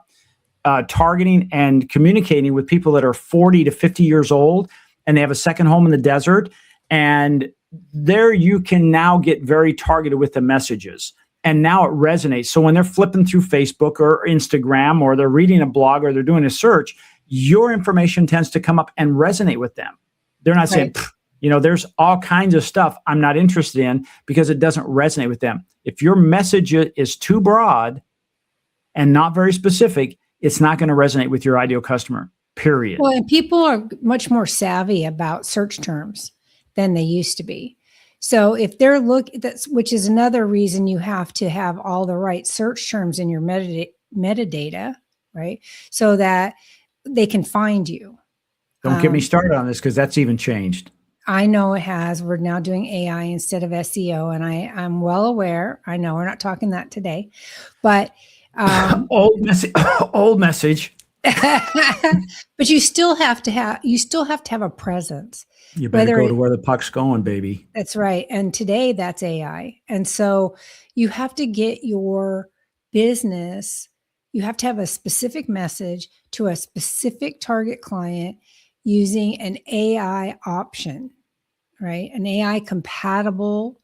targeting and communicating with people that are 40 to 50 years old and they have a second home in the desert. And there you can now get very targeted with the messages. And now it resonates. So when they're flipping through Facebook or Instagram, or they're reading a blog, or they're doing a search, your information tends to come up and resonate with them. They're not saying, there's all kinds of stuff I'm not interested in because it doesn't resonate with them. If your message is too broad and not very specific, it's not going to resonate with your ideal customer, period. Well, and people are much more savvy about search terms than they used to be. So if they're which is another reason you have to have all the right search terms in your metadata, right? So that they can find you. Don't get me started on this because that's even changed. I know it has. We're now doing AI instead of SEO, and I'm well aware. I know we're not talking that today, but old message. But you still have to have a presence. You better go to where the puck's going, baby. That's right. And today that's AI, and so you have to get your business. You have to have a specific message to a specific target client, using an AI option, right? An AI compatible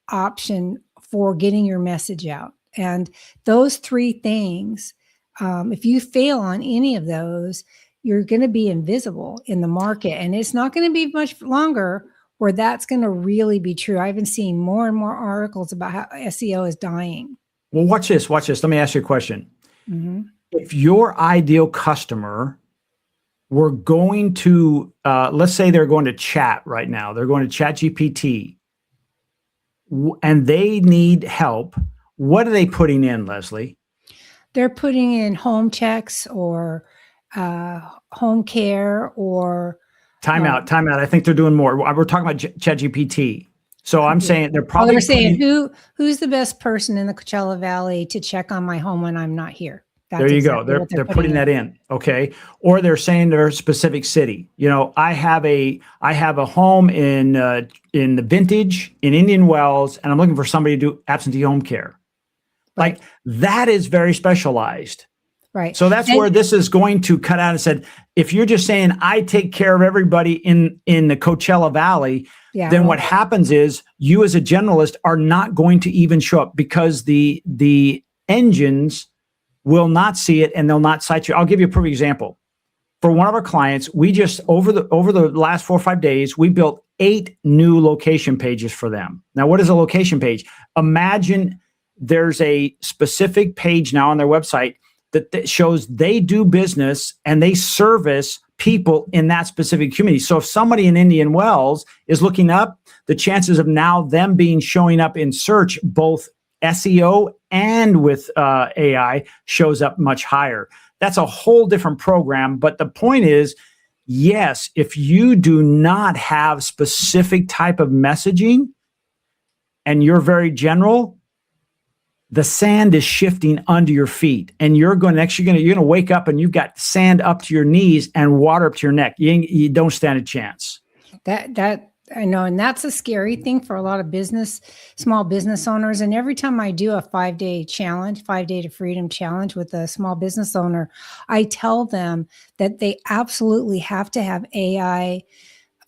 option for getting your message out. And those three things, if you fail on any of those, you're going to be invisible in the market. And it's not going to be much longer where that's going to really be true. I've been seeing more and more articles about how SEO is dying. Well, watch this. Let me ask you a question. Mm-hmm. If your ideal customer were going to, let's say they're going to chat right now, they're going to ChatGPT, and they need help, what are they putting in, Leslie? They're putting in home checks or home care or... Time out. I think they're doing more. We're talking about ChatGPT. So I'm saying they're probably... they're saying, who's the best person in the Coachella Valley to check on my home when I'm not here? That's there you exactly go. They're putting that in. Okay. Or they're saying they're a specific city. I have a home in the Vintage in Indian Wells, and I'm looking for somebody to do absentee home care. Right. Like that is very specialized. Right. So that's where this is going to cut out and said, if you're just saying I take care of everybody in the Coachella Valley, then what happens is you as a generalist are not going to even show up because the engines will not see it and they'll not cite you. I'll give you a perfect example. For one of our clients, we just over the last 4 or 5 days, we built 8 new location pages for them. Now, what is a location page? Imagine there's a specific page now on their website that shows they do business and they service people in that specific community. So if somebody in Indian Wells is looking up, the chances of now them showing up in search, both SEO and with AI, shows up much higher. That's a whole different program. But the point is, yes, if you do not have specific type of messaging and you're very general, the sand is shifting under your feet, and you're going to wake up and you've got sand up to your knees and water up to your neck. You don't stand a chance. That I know, and that's a scary thing for a lot of small business owners. And every time I do a 5-day challenge, 5-day to freedom challenge with a small business owner, I tell them that they absolutely have to have AI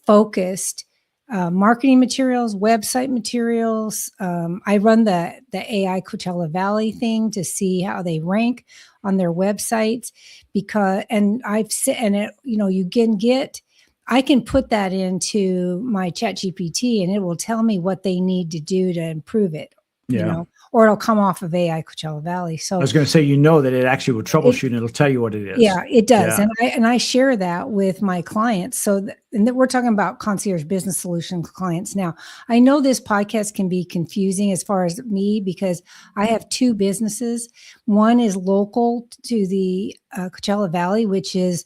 focused marketing materials, website materials. I run the AI Coachella Valley thing to see how they rank on their websites, I can put that into my chat GPT and it will tell me what they need to do to improve it, or it'll come off of AI Coachella Valley. So I was going to say, that it actually will troubleshoot and it'll tell you what it is. Yeah, it does. Yeah. And I share that with my clients. So we're talking about concierge business solution clients. Now, I know this podcast can be confusing as far as me, because I have 2 businesses. One is local to the Coachella Valley, which is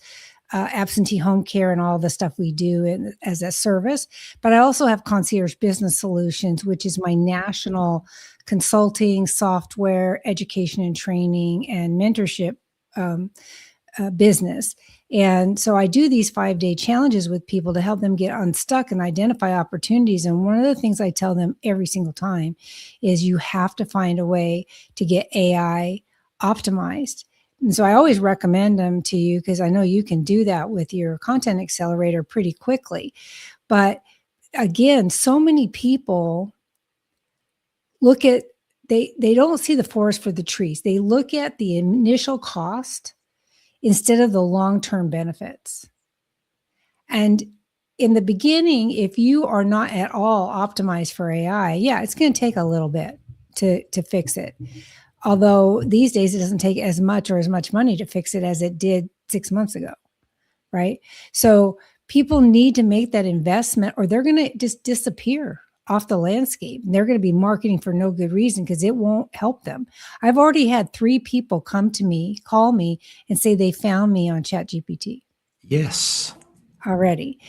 absentee home care and all the stuff we do as a service. But I also have concierge business solutions, which is my national consulting, software, education and training, and mentorship business. And so I do these 5-day challenges with people to help them get unstuck and identify opportunities. And one of the things I tell them every single time is you have to find a way to get AI optimized. And so I always recommend them to you because I know you can do that with your content accelerator pretty quickly. But again, so many people they don't see the forest for the trees. They look at the initial cost instead of the long-term benefits. And in the beginning, if you are not at all optimized for AI, it's going to take a little bit to fix it. Although these days it doesn't take as much money to fix it as it did 6 months ago, right? So people need to make that investment or they're going to just disappear off the landscape. And they're going to be marketing for no good reason because it won't help them. I've already had 3 people call me and say they found me on ChatGPT. Yes. Already,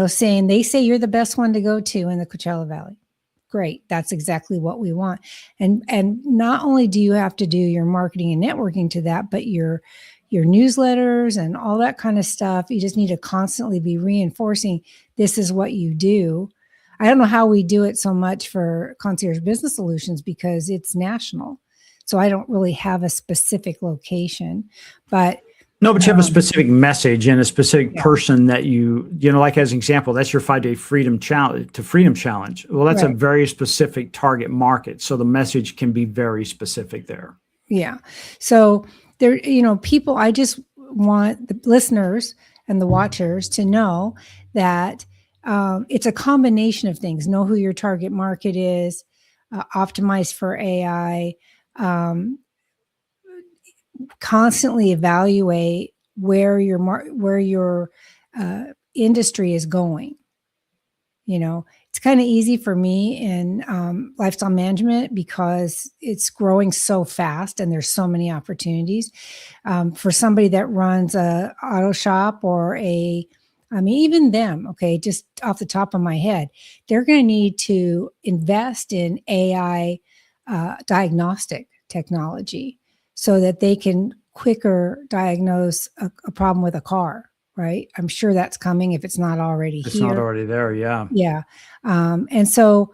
saying they say you're the best one to go to in the Coachella Valley. Great. That's exactly what we want. And not only do you have to do your marketing and networking to that, but your newsletters and all that kind of stuff, you just need to constantly be reinforcing this is what you do. I don't know how we do it so much for concierge business solutions because it's national. So I don't really have a specific location, but you have a specific message and a specific person that like as an example, that's your 5-day freedom challenge. Well, that's a very specific target market. So the message can be very specific there. Yeah. So there, people, I just want the listeners and the watchers to know that it's a combination of things. Know who your target market is, optimize for AI, constantly evaluate where your industry is going. It's kind of easy for me in lifestyle management because it's growing so fast and there's so many opportunities. For somebody that runs a auto shop or even them, okay, just off the top of my head, they're going to need to invest in AI diagnostic technology so that they can quicker diagnose a problem with a car, right? I'm sure that's coming if it's not already here. It's not already there, yeah. Yeah. And so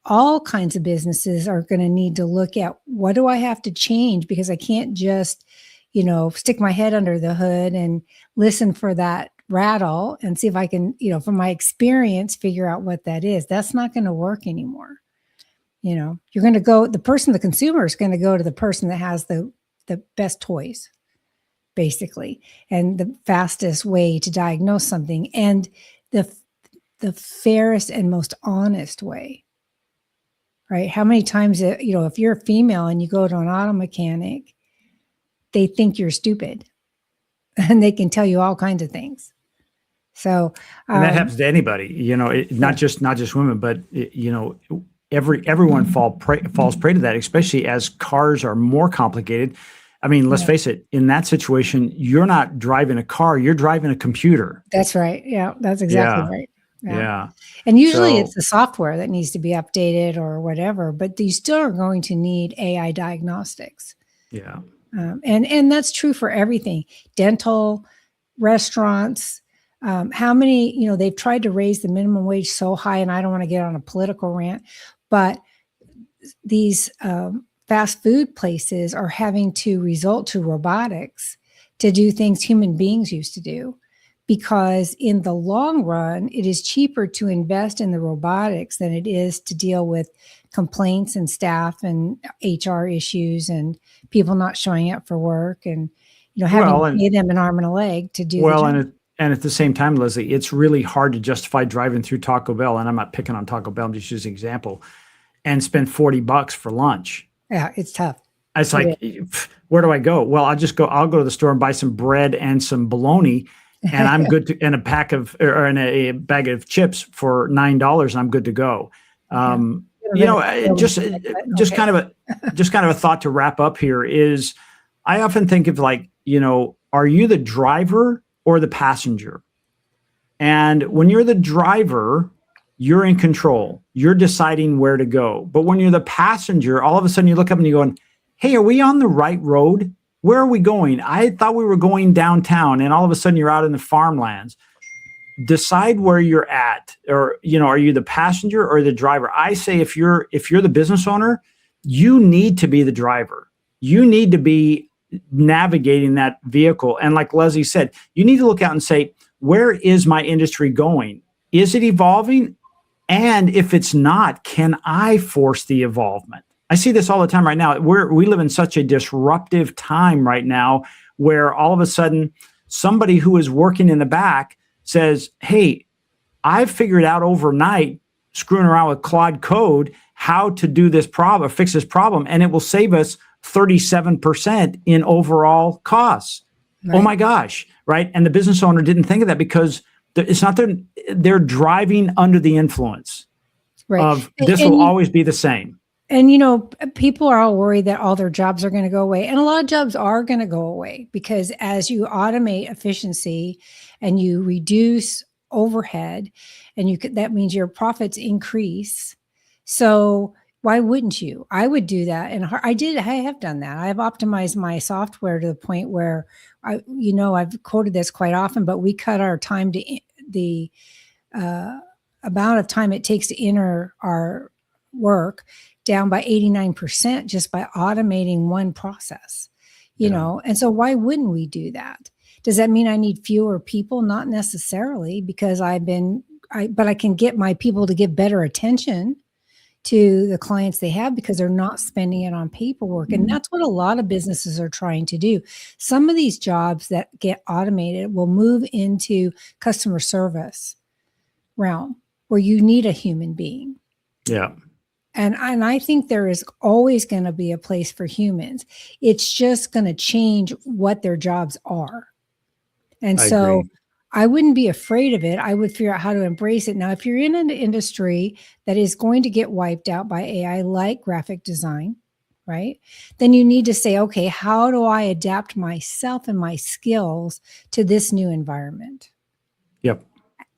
all kinds of businesses are going to need to look at what do I have to change because I can't just, stick my head under the hood and listen for that rattle and see if I can, from my experience, figure out what that is. That's not going to work anymore. You're going to go, the consumer is going to go to the person that has the best toys, basically, and the fastest way to diagnose something and the fairest and most honest way, right? How many times, if you're a female and you go to an auto mechanic, they think you're stupid and they can tell you all kinds of things. So, and that happens to anybody, not just women, but everyone falls prey to that, especially as cars are more complicated. I mean, let's face it, in that situation, you're not driving a car, you're driving a computer. That's right. Yeah, that's exactly right. Yeah. And usually it's the software that needs to be updated or whatever, but you still are going to need AI diagnostics. Yeah. And that's true for everything. Dental, restaurants, how many, they've tried to raise the minimum wage so high, and I don't want to get on a political rant, but these fast food places are having to resort to robotics to do things human beings used to do, because in the long run, it is cheaper to invest in the robotics than it is to deal with complaints and staff and HR issues and people not showing up for work and having to pay them an arm and a leg to do the job. And at the same time, Leslie, it's really hard to justify driving through Taco Bell, and I'm not picking on Taco Bell, I'm just using an example, and spend $40 for lunch. Yeah, it's tough. It's like, where do I go? Well, I'll go to the store and buy some bread and some bologna, and I'm good to, and a bag of chips for $9, and I'm good to go. Just kind of a thought to wrap up here is, I often think of are you the driver or the passenger? And when you're the driver, you're in control. You're deciding where to go. But when you're the passenger, all of a sudden you look up and you're going, hey, are we on the right road? Where are we going? I thought we were going downtown, and all of a sudden you're out in the farmlands. Decide where you're at, or, are you the passenger or the driver? I say, if you're the business owner, you need to be the driver. You need to be navigating that vehicle. And like Leslie said, you need to look out and say, where is my industry going? Is it evolving? And if it's not, can I force the evolvement? I see this all the time right now. We live in such a disruptive time right now, where all of a sudden somebody who is working in the back says, hey, I've figured out overnight, screwing around with Claude Code, how to do this problem, fix this problem, and it will save us 37% in overall costs. Right. Oh my gosh, right? And the business owner didn't think of that, because it's not they're driving under the influence of this will always be the same. And, people are all worried that all their jobs are going to go away. And a lot of jobs are going to go away, because as you automate efficiency and you reduce overhead, and that means your profits increase. So why wouldn't you? I would do that. And I have done that. I've optimized my software to the point where I've quoted this quite often, but we cut our time to the amount of time it takes to enter our work down by 89% just by automating one process, and so why wouldn't we do that? Does that mean I need fewer people? Not necessarily, because but I can get my people to give better attention to the clients they have, because they're not spending it on paperwork. And that's what a lot of businesses are trying to do. Some of these jobs that get automated will move into customer service realm, where you need a human being. Yeah. And I think there is always going to be a place for humans. It's just going to change what their jobs are. And I agree. I wouldn't be afraid of it. I would figure out how to embrace it. Now, if you're in an industry that is going to get wiped out by AI, like graphic design, right? Then you need to say, okay, how do I adapt myself and my skills to this new environment? Yep.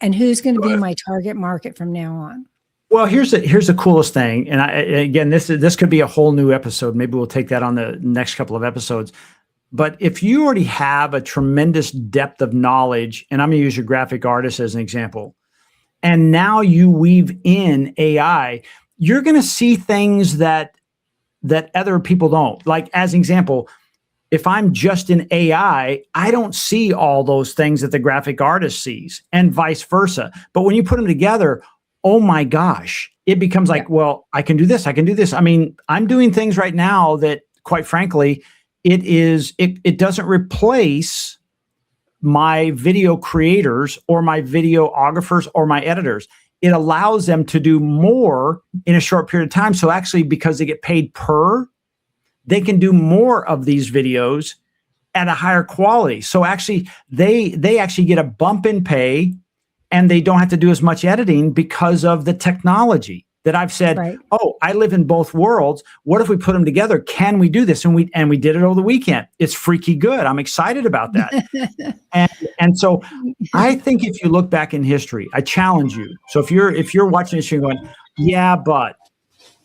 And who's going to be my target market from now on? Well, here's the coolest thing. And again, this could be a whole new episode. Maybe we'll take that on the next couple of episodes. But if you already have a tremendous depth of knowledge, and I'm going to use your graphic artist as an example, and now you weave in AI, you're going to see things that other people don't. Like, as an example, if I'm just in AI, I don't see all those things that the graphic artist sees, and vice versa. But when you put them together, oh my gosh, it becomes like, well, I can do this. I can do this. I mean, I'm doing things right now that, quite frankly, it doesn't replace my video creators or my videographers or my editors. It allows them to do more in a short period of time. So actually, because they get paid per, they can do more of these videos at a higher quality. So actually, they actually get a bump in pay and they don't have to do as much editing because of the technology that I've said, Right. oh, I live in both worlds. What if we put them together? Can we do this? And we did it over the weekend. It's freaky good. I'm excited about that. and so I think if you look back in history, I challenge you. So if you're watching history and going, yeah, but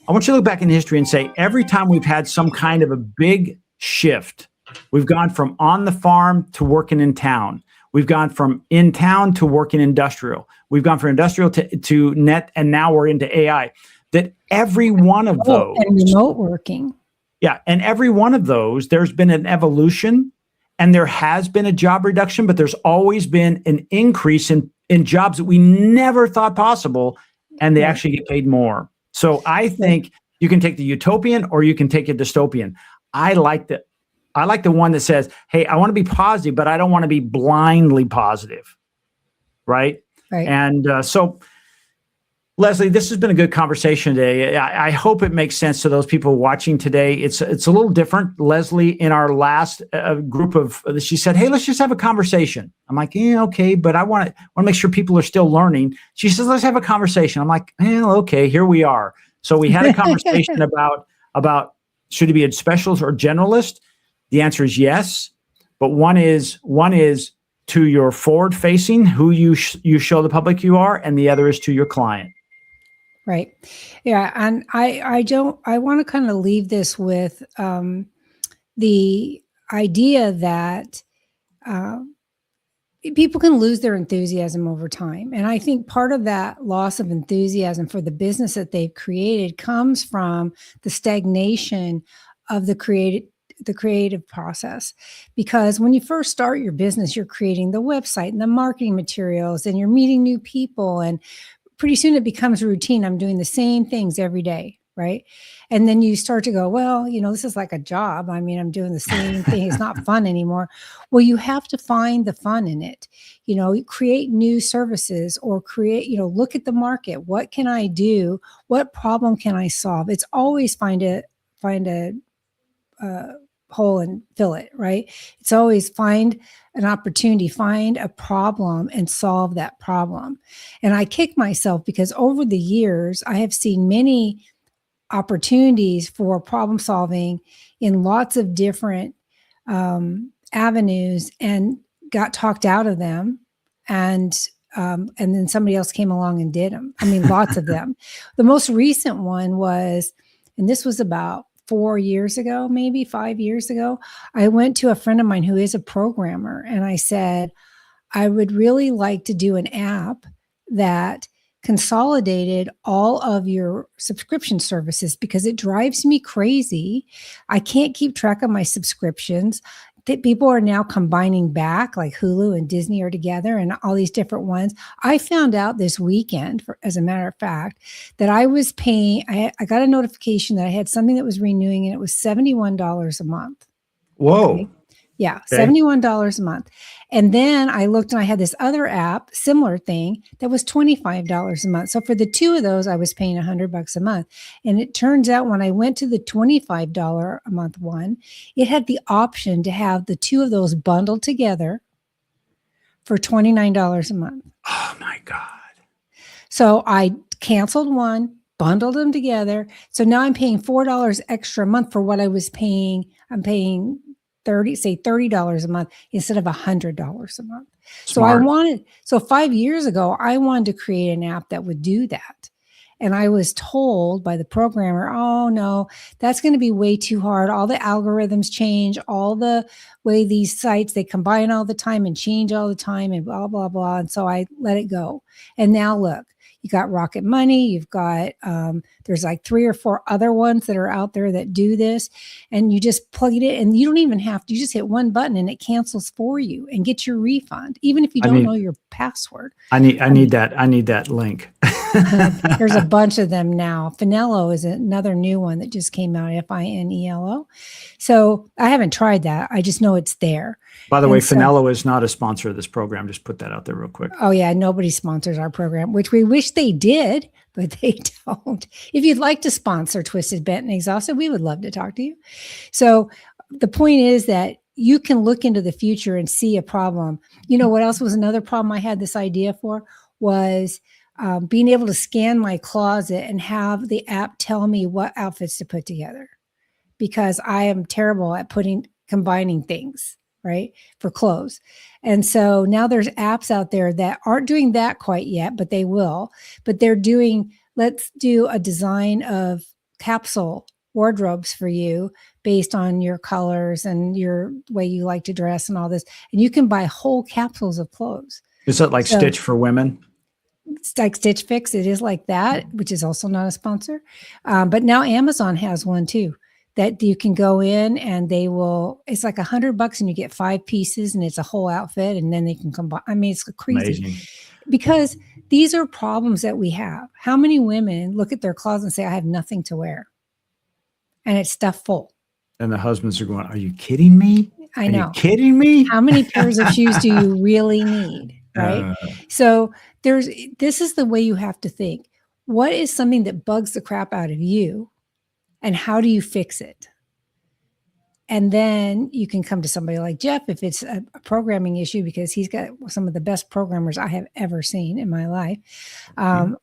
I want you to look back in history and say, every time we've had some kind of a big shift, we've gone from on the farm to working in town. We've gone from in town to working industrial. We've gone from industrial to net, and now we're into AI. That every one of those, and remote working. Yeah, and every one of those, there's been an evolution, and there has been a job reduction, but there's always been an increase in jobs that we never thought possible, and they actually get paid more. So I think you can take the utopian or you can take a dystopian. I like the one that says, hey, I want to be positive, but I don't want to be blindly positive. Right. And so, Leslie, this has been a good conversation today. I hope it makes sense to those people watching today. It's a little different. Leslie, in our last group of, she said, hey, let's just have a conversation. I'm like, yeah, okay, but I want to make sure people are still learning. She says, let's have a conversation. I'm like, okay, here we are. So we had a conversation about should it be a specialist or generalist? The answer is yes, but one is to your forward facing, who you show the public you are, and the other is to your client. Right. Yeah. And I want to kind of leave this with the idea that people can lose their enthusiasm over time. And I think part of that loss of enthusiasm for the business that they've created comes from the stagnation of the creative process. Because when you first start your business, you're creating the website and the marketing materials, and you're meeting new people, and pretty soon it becomes routine. I'm doing the same things every day, right? And then you start to go, well, this is like a job. I mean, I'm doing the same thing. It's not fun anymore. Well, you have to find the fun in it. Create new services, or look at the market. What can I do? What problem can I solve? It's always find a hole and fill it, right? It's always find an opportunity, find a problem and solve that problem. And I kick myself because over the years, I have seen many opportunities for problem solving in lots of different avenues, and got talked out of them. And then somebody else came along and did them. I mean, lots of them. The most recent one was, and this was about 4 years ago, maybe 5 years ago, I went to a friend of mine who is a programmer, and I said, I would really like to do an app that consolidated all of your subscription services, because it drives me crazy. I can't keep track of my subscriptions. That people are now combining back, like Hulu and Disney are together, and all these different ones. I found out this weekend, as a matter of fact, that I was paying, I got a notification that I had something that was renewing, and it was $71 a month. Whoa. Okay. Yeah, okay. $71 a month. And then I looked, and I had this other app, similar thing, that was $25 a month. So for the two of those, I was paying $100 a month. And it turns out when I went to the $25 a month one, it had the option to have the two of those bundled together for $29 a month. Oh my God. So I canceled one, bundled them together. So now I'm paying $4 extra a month for what I was paying. I'm paying $30 a month instead of $100 a month. Smart. So 5 years ago, I wanted to create an app that would do that. And I was told by the programmer, oh no, that's going to be way too hard. All the algorithms change, all the way these sites, they combine all the time and change all the time and blah, blah, blah. And so I let it go. And now look, you got Rocket Money. You've got, there's like 3 or 4 other ones that are out there that do this. And you just plug it in, and you don't even have to, you just hit one button and it cancels for you and get your refund, even if you don't know your password. I need that link. There's a bunch of them now. Finello is another new one that just came out, Finelo. So I haven't tried that. I just know it's there. By the way, Finello is not a sponsor of this program. Just put that out there real quick. Oh yeah, nobody sponsors our program, which we wish they did, but they don't. If you'd like to sponsor Twisted, Bent, and Exhausted, we would love to talk to you. So the point is that you can look into the future and see a problem. You know what else was another problem I had this idea for was being able to scan my closet and have the app tell me what outfits to put together, because I am terrible at combining things, right, for clothes. And so now there's apps out there that aren't doing that quite yet, but they will. But they're doing, let's do a design of capsule wardrobes for you based on your colors and your way you like to dress and all this. And you can buy whole capsules of clothes. Is it like Stitch for women? It's like Stitch Fix. It is like that, which is also not a sponsor. But now Amazon has one too, that you can go in and they will, it's like $100 and you get 5 pieces and it's a whole outfit, and then they can combine. I mean, it's crazy. Amazing. Because these are problems that we have. How many women look at their closet and say, I have nothing to wear? And it's stuffed full. And the husbands are going, are you kidding me? I know. Are you kidding me? How many pairs of shoes do you really need? Right. So this is the way you have to think. What is something that bugs the crap out of you? And how do you fix it? And then you can come to somebody like Jeff if it's a programming issue, because he's got some of the best programmers I have ever seen in my life.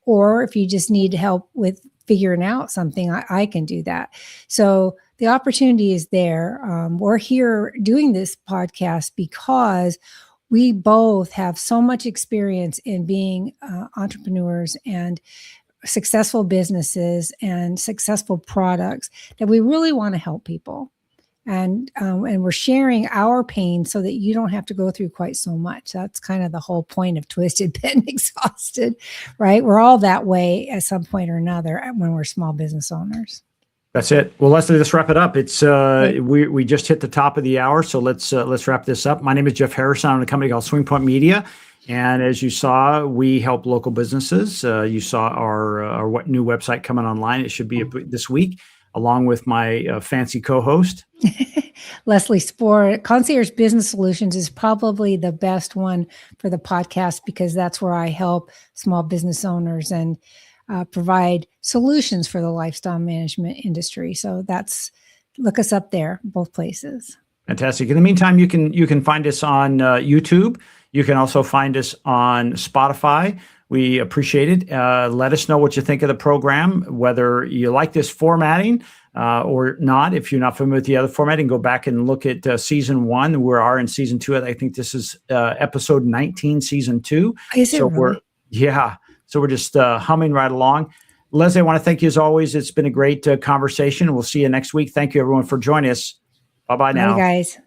Or if you just need help with figuring out something, I can do that. So the opportunity is there. We're here doing this podcast because we both have so much experience in being entrepreneurs and successful businesses and successful products that we really want to help people. And we're sharing our pain so that you don't have to go through quite so much. That's kind of the whole point of Twisted, Bent, and Exhausted, right? We're all that way at some point or another when we're small business owners. That's it. Well, Leslie, let's wrap it up. It's we just hit the top of the hour, so let's wrap this up. My name is Jeff Harrison. I'm a company called Swing Point Media, and as you saw, we help local businesses. You saw our new website coming online. It should be this week, along with my fancy co-host, Leslie Spohr. Concierge Business Solutions is probably the best one for the podcast, because that's where I help small business owners and provide solutions for the lifestyle management industry. So look us up there, both places. Fantastic. In the meantime, you can find us on YouTube. You can also find us on Spotify. We appreciate it. Let us know what you think of the program, whether you like this formatting or not. If you're not familiar with the other formatting, go back and look at season 1. We are in season 2. I think this is episode 19, season 2. Is it really? So we're just humming right along. Leslie, I want to thank you as always. It's been a great conversation. We'll see you next week. Thank you, everyone, for joining us. Bye-bye now. Bye, guys.